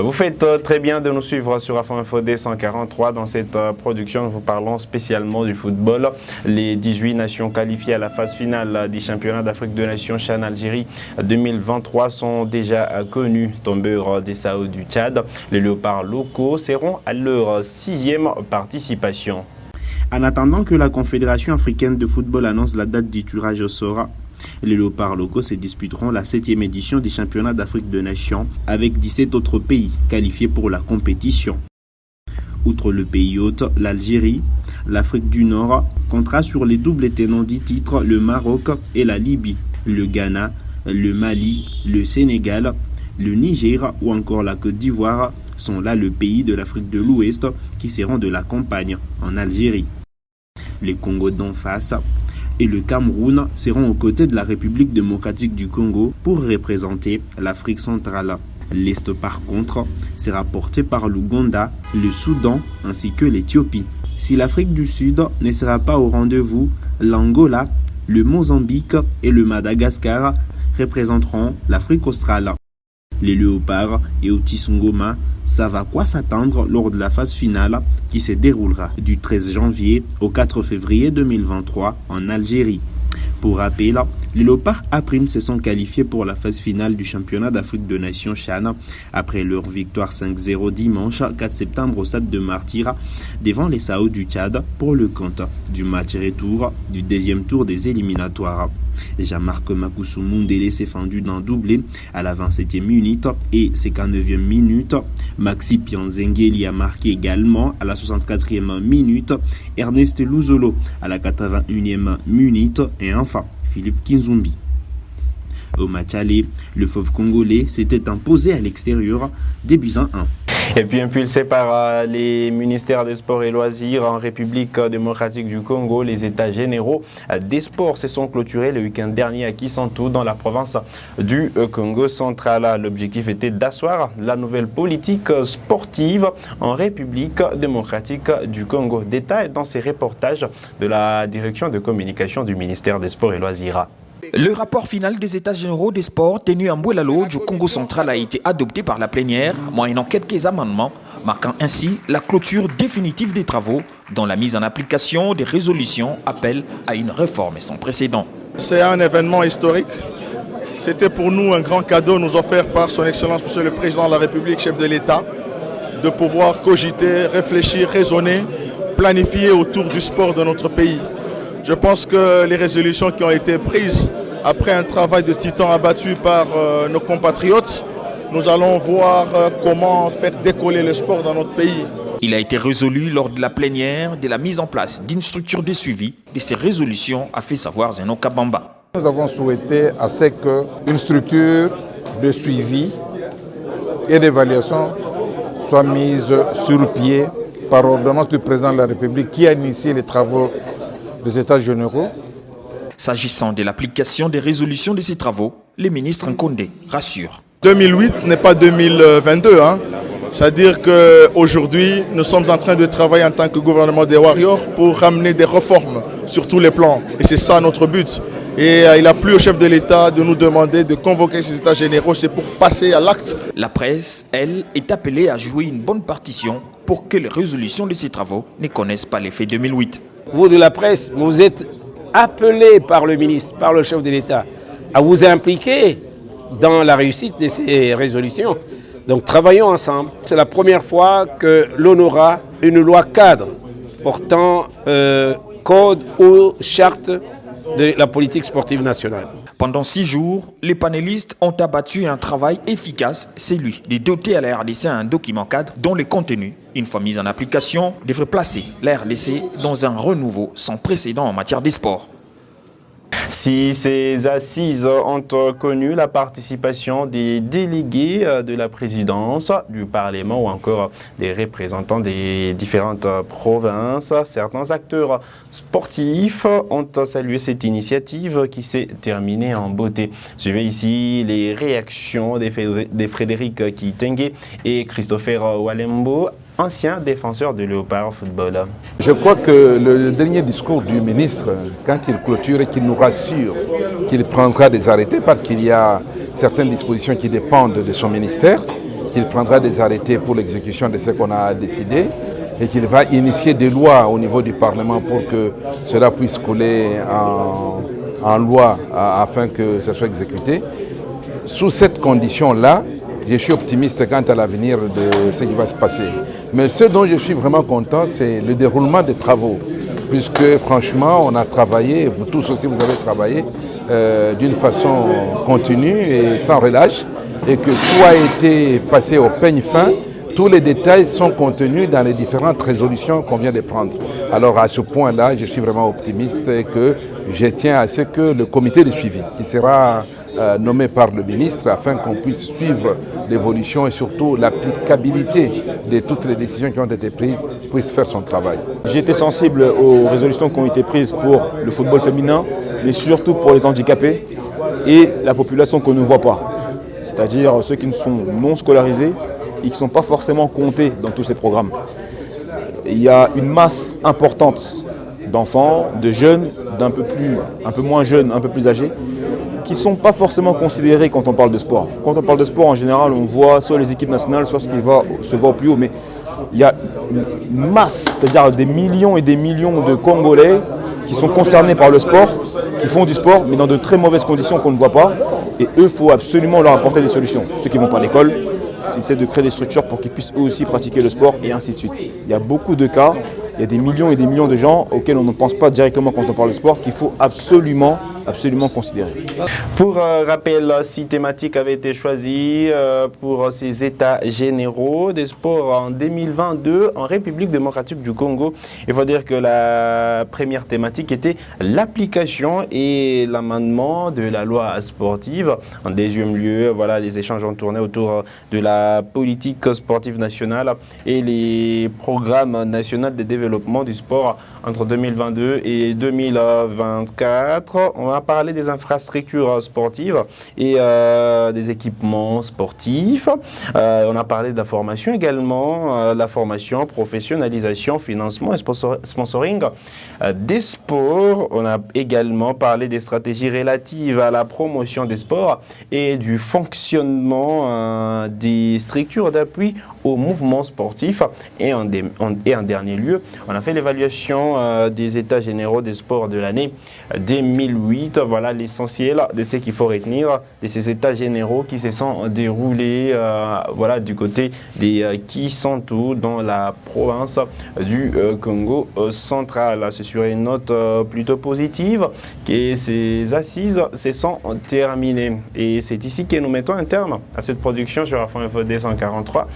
Vous faites très bien de nous suivre sur Afro Info D143. Dans cette production, nous vous parlons spécialement du football. Les 18 nations qualifiées à la phase finale du championnat d'Afrique des Nations CHAN Algérie 2023 sont déjà connues. Tombeurs des Sao du Tchad, les léopards locaux seront à leur 6e participation. En attendant que la Confédération africaine de football annonce la date du tirage au sort, les léopards locaux se disputeront la 7e édition du championnat d'Afrique des Nations avec 17 autres pays qualifiés pour la compétition. Outre le pays hôte, l'Algérie, l'Afrique du Nord comptera sur les doubles tenants du titre, le Maroc et la Libye, le Ghana, le Mali, le Sénégal, le Niger ou encore la Côte d'Ivoire sont là le pays de l'Afrique de l'Ouest qui seront de la campagne en Algérie. Les Congos d'en face et le Cameroun seront aux côtés de la République démocratique du Congo pour représenter l'Afrique centrale. L'Est, par contre, sera porté par l'Ouganda, le Soudan ainsi que l'Éthiopie. Si l'Afrique du Sud ne sera pas au rendez-vous, l'Angola, le Mozambique et le Madagascar représenteront l'Afrique australe. Les léopards et Otis Ngoma savent à quoi s'attendre lors de la phase finale qui se déroulera du 13 janvier au 4 février 2023 en Algérie. Pour rappel, les léopards A' se sont qualifiés pour la phase finale du championnat d'Afrique des Nations CHAN après leur victoire 5-0 dimanche 4 septembre au stade de Martyrs devant les Sao du Tchad pour le compte du match retour du deuxième tour des éliminatoires. Jean-Marc Makousou Mundele s'est fendu d'un doublé à la 27e minute et 59e minute. Maxi Pianzengeli a marqué également à la 64e minute. Ernest Luzolo à la 81e minute et enfin Philippe Kinzumbi. Au match aller, le fauve congolais s'était imposé à l'extérieur des buts 1-1. Et puis impulsé par les ministères des Sports et Loisirs en République démocratique du Congo, les états généraux des sports se sont clôturés le week-end dernier à Kisantu dans la province du Congo central. L'objectif était d'asseoir la nouvelle politique sportive en République démocratique du Congo. Détail dans ces reportages de la direction de communication du ministère des Sports et Loisirs. Le rapport final des états généraux des sports tenu en Bouelalo du Congo central a été adopté par la plénière, moyennant quelques amendements, marquant ainsi la clôture définitive des travaux dont la mise en application des résolutions appelle à une réforme sans précédent. C'est un événement historique. C'était pour nous un grand cadeau nous offert par son Excellence Monsieur le Président de la République, chef de l'État, de pouvoir cogiter, réfléchir, raisonner, planifier autour du sport de notre pays. Je pense que les résolutions qui ont été prises après un travail de titan abattu par nos compatriotes, nous allons voir comment faire décoller le sport dans notre pays. Il a été résolu lors de la plénière de la mise en place d'une structure de suivi de ces résolutions, a fait savoir Zeno Kabamba. Nous avons souhaité à ce qu'une structure de suivi et d'évaluation soit mise sur pied par ordonnance du président de la République qui a initié les travaux des états généraux. S'agissant de l'application des résolutions de ces travaux, le ministre Nkondé rassure. 2008 n'est pas 2022. C'est-à-dire qu'aujourd'hui, nous sommes en train de travailler en tant que gouvernement des Warriors pour ramener des réformes sur tous les plans. Et c'est ça notre but. Et il a plu au chef de l'État de nous demander de convoquer ces états généraux, c'est pour passer à l'acte. La presse, elle, est appelée à jouer une bonne partition pour que les résolutions de ces travaux ne connaissent pas l'effet 2008. Vous de la presse, vous êtes appelés par le ministre, par le chef de l'État, à vous impliquer dans la réussite de ces résolutions. Donc travaillons ensemble. C'est la première fois que l'on aura une loi cadre portant code ou charte de la politique sportive nationale. Pendant 6 jours, les panélistes ont abattu un travail efficace, celui de doter à la RDC un document cadre dont le contenu, une fois mis en application, devrait placer la RDC dans un renouveau sans précédent en matière de sport. Si ces assises ont connu la participation des délégués de la présidence, du Parlement ou encore des représentants des différentes provinces, certains acteurs sportifs ont salué cette initiative qui s'est terminée en beauté. Suivez ici les réactions de Frédéric Kitenge et Christopher Walembo, ancien défenseur de Léopard Football. Je crois que le dernier discours du ministre, quand il clôture et qu'il nous rassure qu'il prendra des arrêtés parce qu'il y a certaines dispositions qui dépendent de son ministère, qu'il prendra des arrêtés pour l'exécution de ce qu'on a décidé et qu'il va initier des lois au niveau du Parlement pour que cela puisse couler en loi afin que ça soit exécuté. Sous cette condition-là, je suis optimiste quant à l'avenir de ce qui va se passer. Mais ce dont je suis vraiment content, c'est le déroulement des travaux. Puisque franchement, on a travaillé, vous tous aussi vous avez travaillé d'une façon continue et sans relâche. Et que tout a été passé au peigne fin. Tous les détails sont contenus dans les différentes résolutions qu'on vient de prendre. Alors à ce point-là, je suis vraiment optimiste et que je tiens à ce que le comité de suivi, qui sera nommé par le ministre, afin qu'on puisse suivre l'évolution et surtout l'applicabilité de toutes les décisions qui ont été prises, puisse faire son travail. J'ai été sensible aux résolutions qui ont été prises pour le football féminin, mais surtout pour les handicapés et la population qu'on ne voit pas. C'est-à-dire ceux qui ne sont non scolarisés et qui ne sont pas forcément comptés dans tous ces programmes. Il y a une masse importante d'enfants, de jeunes, un peu moins jeunes, un peu plus âgés, qui ne sont pas forcément considérés quand on parle de sport. Quand on parle de sport, en général, on voit soit les équipes nationales, soit ce qui se voit au plus haut, mais il y a une masse, c'est-à-dire des millions et des millions de Congolais qui sont concernés par le sport, qui font du sport, mais dans de très mauvaises conditions qu'on ne voit pas. Et eux, il faut absolument leur apporter des solutions. Ceux qui ne vont pas à l'école, essaient de créer des structures pour qu'ils puissent eux aussi pratiquer le sport et ainsi de suite. Il y a beaucoup de cas, il y a des millions et des millions de gens auxquels on ne pense pas directement quand on parle de sport, qu'il faut absolument considérer. Pour rappel, 6 thématiques avaient été choisies pour ces états généraux des sports en 2022 en République démocratique du Congo. Il faut dire que la première thématique était l'application et l'amendement de la loi sportive. En deuxième lieu, voilà, les échanges ont tourné autour de la politique sportive nationale et les programmes nationaux de développement du sport entre 2022 et 2024. On va parler des infrastructures sportives et des équipements sportifs. On a parlé de la formation également, la formation, professionnalisation, financement et sponsoring des sports. On a également parlé des stratégies relatives à la promotion des sports et du fonctionnement des structures d'appui au mouvement sportif. Et en dernier lieu, on a fait l'évaluation des états généraux des sports de l'année 2008. Voilà l'essentiel de ce qu'il faut retenir de ces états généraux qui se sont déroulés voilà, du côté des Kisantu dans la province du Congo central. C'est sur une note plutôt positive que ces assises se sont terminées. Et c'est ici que nous mettons un terme à cette production sur Afro Info 243.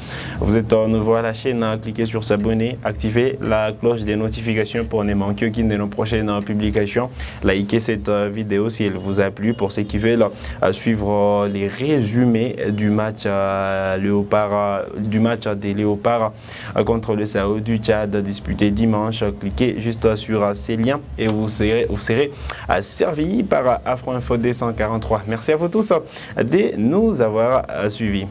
Vous êtes nouveau à la chaîne, cliquez sur s'abonner, activez la cloche des notifications pour ne manquer aucune de nos prochaines publications. Likez cette vidéo si elle vous a plu. Pour ceux qui veulent suivre les résumés du match des Léopards contre le Sao du Tchad disputé dimanche, cliquez juste sur ces liens et vous serez servi par Afro Info 243. Merci à vous tous de nous avoir suivis.